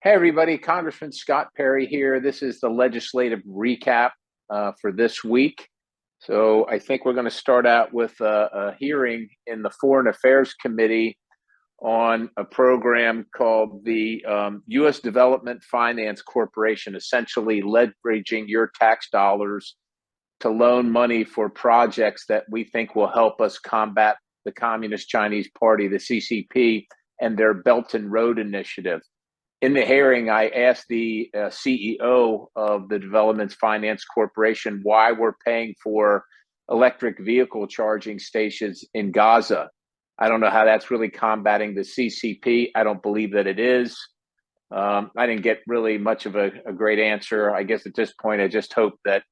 Hey, everybody. Congressman Scott Perry here. This is the legislative recap for this week. So I think we're going to start out with a hearing in the Foreign Affairs Committee on a program called the U.S. Development Finance Corporation, essentially leveraging your tax dollars to loan money for projects that we think will help us combat the Communist Chinese Party, the CCP, and their Belt and Road Initiative. In the hearing, I asked the CEO of the Development Finance Corporation why we're paying for electric vehicle charging stations in Gaza. I don't know how that's really combating the CCP. I don't believe that it is. I didn't get really much of a great answer. I guess at this point, I just hope that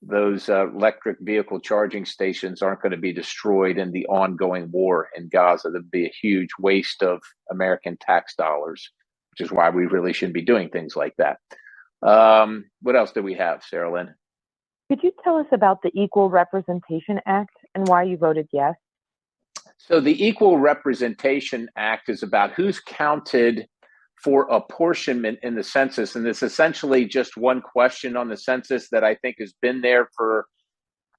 those electric vehicle charging stations aren't going to be destroyed in the ongoing war in Gaza. That'd be a huge waste of American tax dollars, which is why we really shouldn't be doing things like that. What else do we have, Sarah Lynn? Could you tell us about the Equal Representation Act and why you voted yes? So the Equal Representation Act is about who's counted for apportionment in the census. And it's essentially just one question on the census that I think has been there for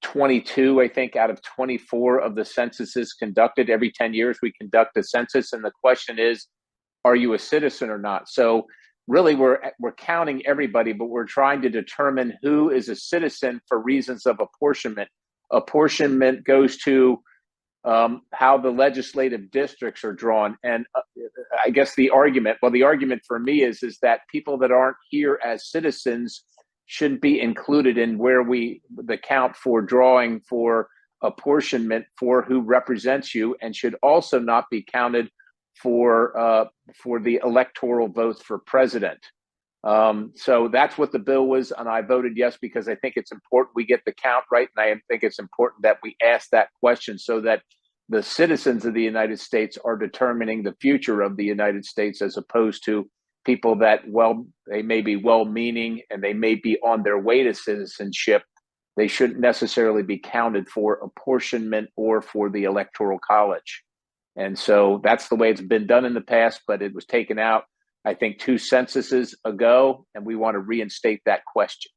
22, I think, out of 24 of the censuses conducted. Every 10 years, we conduct a census. And the question is, are you a citizen or not? So really, we're counting everybody, but we're trying to determine who is a citizen for reasons of apportionment. Apportionment goes to how the legislative districts are drawn. And I guess the argument for me is that people that aren't here as citizens shouldn't be included in where the count for drawing for apportionment for who represents you, and should also not be counted for the electoral votes for president. So that's what the bill was, and I voted yes because I think it's important we get the count right, and I think it's important that we ask that question so that the citizens of the United States are determining the future of the United States, as opposed to people that, well, they may be well-meaning and they may be on their way to citizenship. They shouldn't necessarily be counted for apportionment or for the Electoral College. And so that's the way it's been done in the past, but it was taken out, I think, 2 censuses ago, and we want to reinstate that question.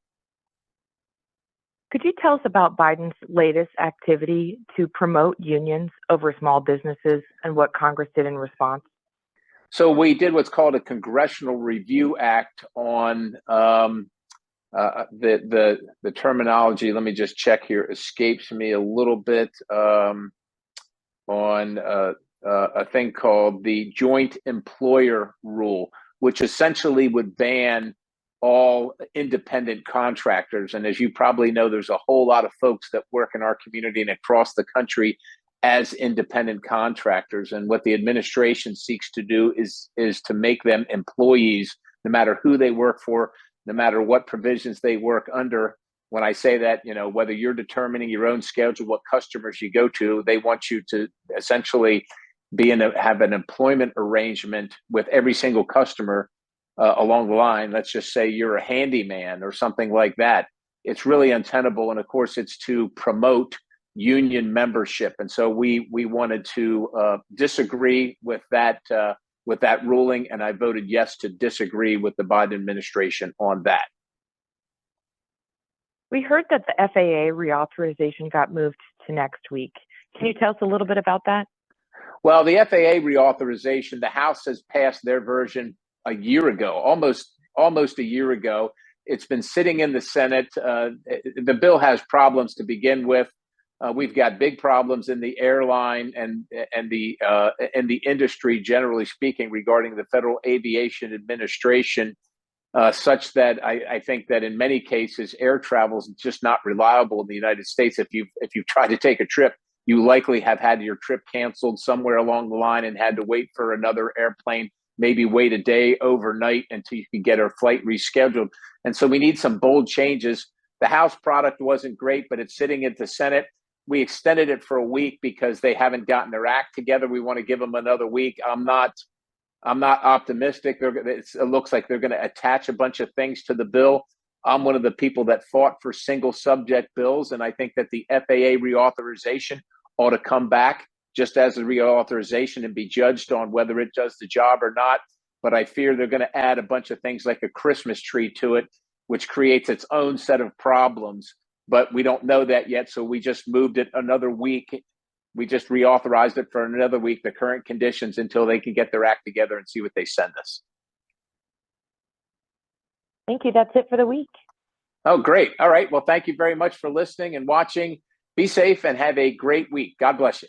Could you tell us about Biden's latest activity to promote unions over small businesses and what Congress did in response? So we did what's called a Congressional Review Act on the terminology. Let me just check here. Escapes me a little bit on a thing called the Joint Employer Rule, which essentially would ban all independent contractors. And as you probably know, there's a whole lot of folks that work in our community and across the country as independent contractors. And what the administration seeks to do is to make them employees, no matter who they work for, no matter what provisions they work under. When I say that, whether you're determining your own schedule, what customers you go to, they want you to essentially have an employment arrangement with every single customer along the line. Let's just say you're a handyman or something like that. It's really untenable. And of course, it's to promote union membership. And so we wanted to disagree with that ruling. And I voted yes to disagree with the Biden administration on that. We heard that the FAA reauthorization got moved to next week. Can you tell us a little bit about that? Well, the FAA reauthorization, the House has passed their version a year ago, almost a year ago. It's been sitting in the Senate. The bill has problems to begin with. We've got big problems in the airline and the industry, generally speaking, regarding the Federal Aviation Administration, such that I think that in many cases, air travel is just not reliable in the United States. If you've tried to take a trip, you likely have had your trip canceled somewhere along the line and had to wait for another airplane, maybe wait a day overnight until you could get a flight rescheduled. And so we need some bold changes. The House product wasn't great, but it's sitting at the Senate. We extended it for a week because they haven't gotten their act together. We want to give them another week. I'm not optimistic. It looks like they're going to attach a bunch of things to the bill. I'm one of the people that fought for single subject bills, and I think that the FAA reauthorization ought to come back just as a reauthorization and be judged on whether it does the job or not. but I fear they're going to add a bunch of things like a Christmas tree to it, which creates its own set of problems. But we don't know that yet, so we just moved it another week. We just reauthorized it for another week, the current conditions, until they can get their act together and see what they send us. Thank you. That's it for the week. Oh, great. All right. Well, thank you very much for listening and watching. Be safe and have a great week. God bless you.